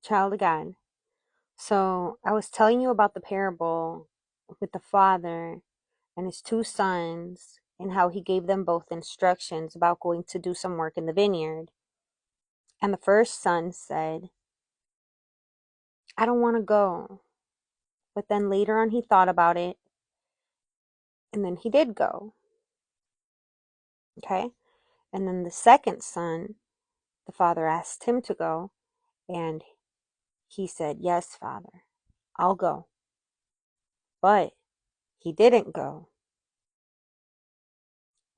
child of God. So I was telling you about the parable with the father and his two sons and how he gave them both instructions about going to do some work in the vineyard. And the first son said, I don't want to go. But then later on he thought about it and then he did go. Okay? And then the second son, the father asked him to go and he said, yes, Father, I'll go. But he didn't go.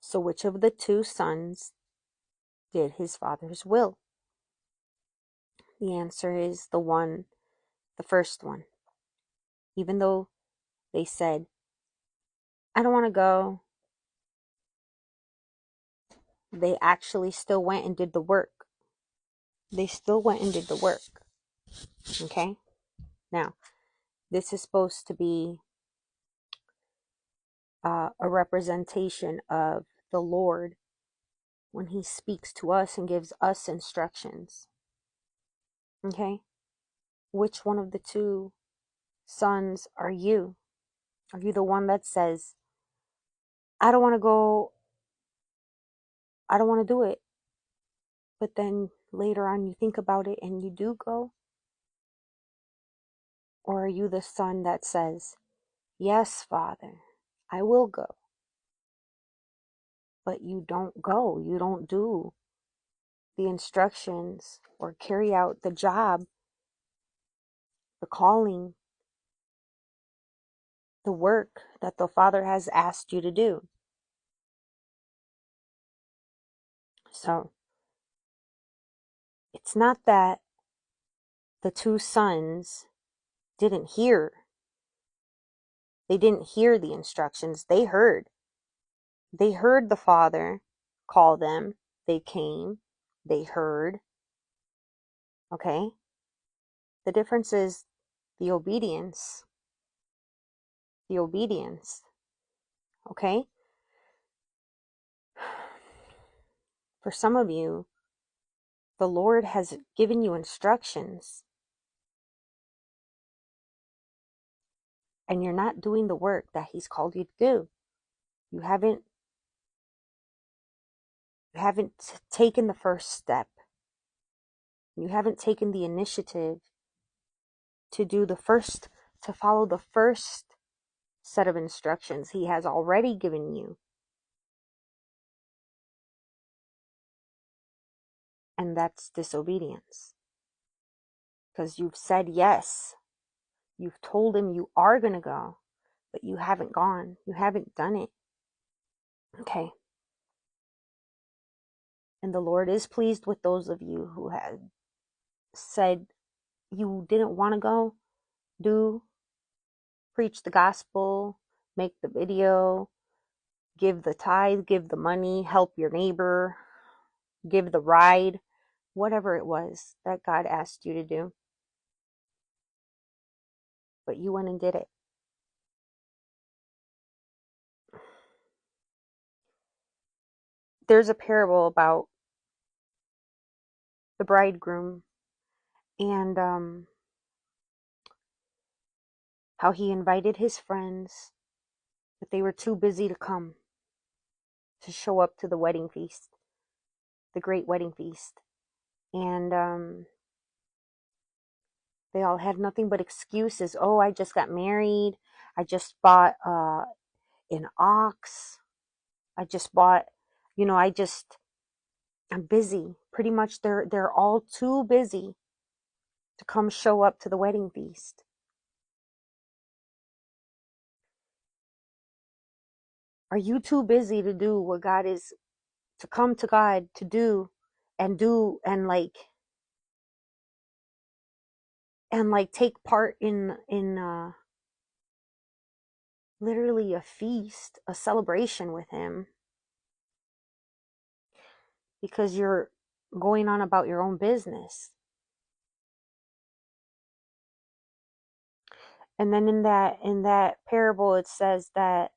So which of the two sons did his father's will? The answer is the first one. Even though they said, I don't want to go, they actually still went and did the work. They still went and did the work. Okay? Now, this is supposed to be a representation of the Lord when he speaks to us and gives us instructions. Okay? Which one of the two sons are you? Are you the one that says, I don't want to go, I don't want to do it, but then later on you think about it and you do go? Or are you the son that says, yes, Father, I will go, but you don't go, you don't do the instructions or carry out the job, the calling, the work that the Father has asked you to do? So it's not that the two sons didn't hear. They didn't hear the instructions. They heard. They heard the Father call them. They came. They heard. Okay? The difference is the obedience. The obedience. Okay? For some of you, the Lord has given you instructions and you're not doing the work that He's called you to do. You haven't taken the first step. You haven't taken the initiative to follow the first set of instructions He has already given you. And that's disobedience. Because you've said yes. You've told Him you are going to go, but you haven't gone. You haven't done it. Okay. And the Lord is pleased with those of you who have said you didn't want to go, preach the gospel, make the video, give the tithe, give the money, help your neighbor, give the ride, whatever it was that God asked you to do. But you went and did it. There's a parable about the bridegroom and how he invited his friends, but they were too busy to come to show up to the wedding feast, the great wedding feast. And they all had nothing but excuses. Oh, I just got married. I just bought an ox. I just bought, I'm busy. Pretty much they're all too busy to come show up to the wedding feast. Are you too busy to do what God is, to come to God to do and take part in literally a feast, a celebration with Him, because you're going on about your own business? And then in that parable it says that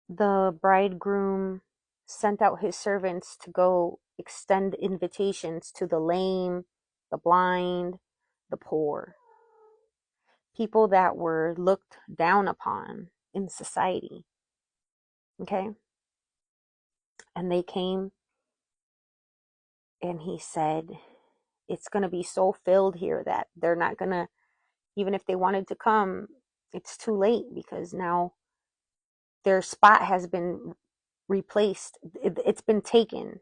the bridegroom sent out his servants to go extend invitations to the lame, the blind, the poor, people that were looked down upon in society. Okay? And they came, and he said, it's going to be so filled here that they're not going to, even if they wanted to come, it's too late, because now their spot has been replaced. It's been taken.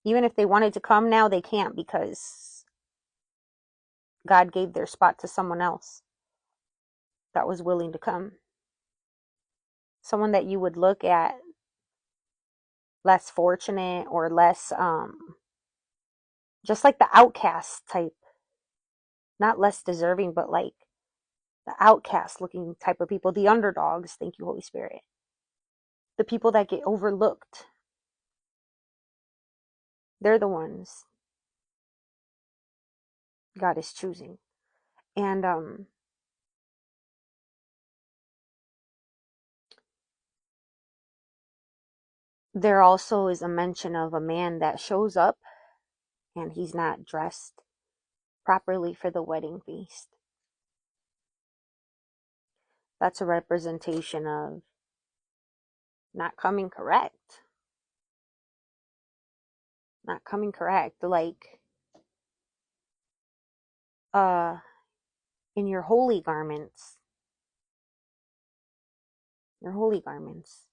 Even if they wanted to come now, they can't, because God gave their spot to someone else that was willing to come. Someone that you would look at less fortunate, or less, just like the outcast type, not less deserving, but like the outcast looking type of people, the underdogs. Thank you, Holy Spirit. The people that get overlooked. They're the ones God is choosing. And there also is a mention of a man that shows up and he's not dressed properly for the wedding feast. That's a representation of not coming correct. Not coming correct. Like, in your holy garments. Your holy garments.